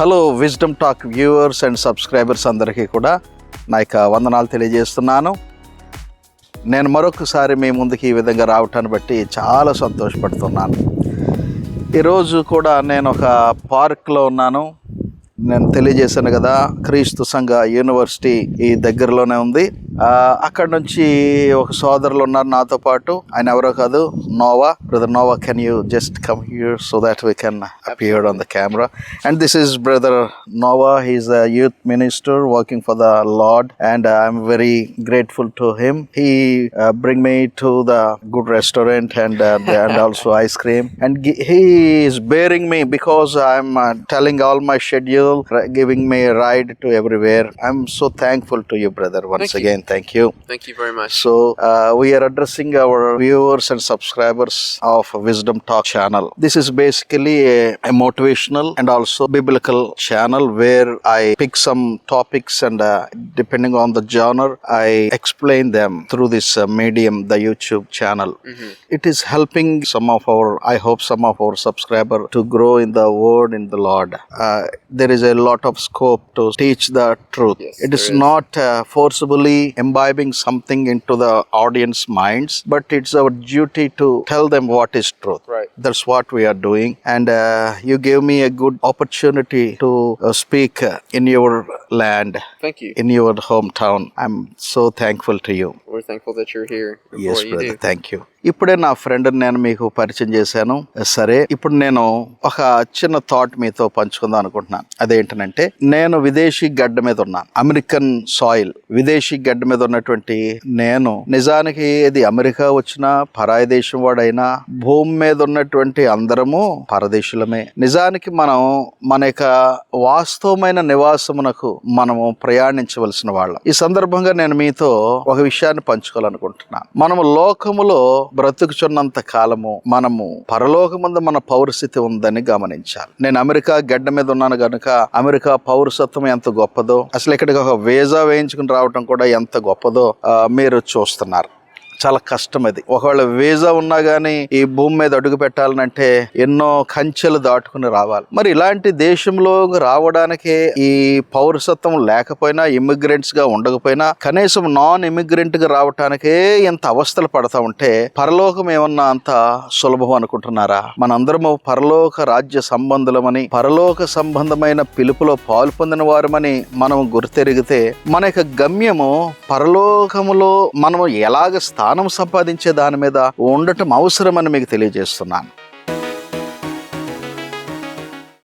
Hello wisdom talk viewers and subscribers అందరికీ కూడా నా యొక్క వందనాలు తెలియజేస్తున్నాను. నేను మరొకసారి మీ ముందుకి ఈ విధంగా రావటాన్ని బట్టి చాలా సంతోషపడుతున్నాను. ఈరోజు కూడా నేను ఒక పార్క్లో ఉన్నాను. నేను తెలియజేశాను కదా, క్రీస్తు సంఘ యూనివర్సిటీ ఈ దగ్గరలోనే ఉంది. అక్కడ నుంచి ఒక సోదరులు ఉన్నారు నాతో పాటు. ఆయన ఎవరో కాదు, Noah. Brother Noah, can you just come here so that we can appear on the camera. And this is brother Noah. He is a youth minister working for the Lord, and I'm very grateful to him. He bring me to the good restaurant and also ice cream, and he is bearing me because I'm telling all my schedule, giving me a ride to everywhere. I'm so thankful to you, brother, once again. Thank you very much. So we are addressing our viewers and subscribers of Wisdom Talk channel. This is basically a motivational and also biblical channel where I pick some topics and depending on the genre I explain them through this medium, the YouTube channel. It is helping I hope some of our subscribers to grow in the word, in the Lord. There is a lot of scope to teach the truth. Yes, it is not forcibly imbibing something into the audience minds, but it's our duty to tell them what is truth. Right. That's what we are doing, and you gave me a good opportunity to speak in your land. Thank you. In your hometown. I'm so thankful to you. We're thankful that you're here. Yes, brother. Thank you. ఇప్పుడే నా ఫ్రెండ్ని నేను మీకు పరిచయం చేశాను. సరే, ఇప్పుడు నేను ఒక చిన్న థాట్ మీతో పంచుకుందాం అనుకుంటున్నాను. అదేంటనంటే, నేను విదేశీ గడ్డ మీద ఉన్నాను. అమెరికన్ సాయిల్, విదేశీ గడ్డ మీద ఉన్నటువంటి నేను నిజానికి ఇది అమెరికా వచ్చినా పరాయి దేశం వాడైనా భూమి మీద ఉన్నటువంటి అందరము పరదేశులమే. నిజానికి మనం మన యొక్క వాస్తవమైన నివాసమునకు మనము ప్రయాణించవలసిన వాళ్ళం. ఈ సందర్భంగా నేను మీతో ఒక విషయాన్ని పంచుకోవాలనుకుంటున్నాను. మనము లోకములో బ్రతుకుచున్నంత కాలము మనము పరలోకమందు మన పౌరస్థితి ఉందని గమనించాలి. నేను అమెరికా గడ్డ మీద ఉన్నాను కనుక అమెరికా పౌరసత్వం ఎంత గొప్పదో, అసలు ఇక్కడికి ఒక వీసా వేయించుకుని రావటం కూడా ఎంత గొప్పదో మీరు చూస్తున్నారు. చాలా కష్టం అది. ఒకవేళ వీసా ఉన్నా గానీ ఈ భూమి మీద అడుగు పెట్టాలనంటే ఎన్నో కంచెలు దాటుకుని రావాలి. మరి ఇలాంటి దేశంలో రావడానికి ఈ పౌరసత్వం లేకపోయినా, ఇమిగ్రెంట్స్ గా ఉండకపోయినా, కనీసం నాన్ ఇమిగ్రెంట్ గా రావటానికే ఎంత అవస్థలు పడతా ఉంటే పరలోకం ఏమన్నా అంత సులభం అనుకుంటున్నారా? మనందరము పరలోక రాజ్య సంబంధులమని, పరలోక సంబంధమైన పిలుపులో పాలు పొందిన వారమని మనం గుర్తెరిగితే మన యొక్క గమ్యము పరలోకములో మనము ఎలాగ స్థానం సంపాదించే దాని మీద ఉండటం అవసరమని మీకు తెలియజేస్తున్నాను.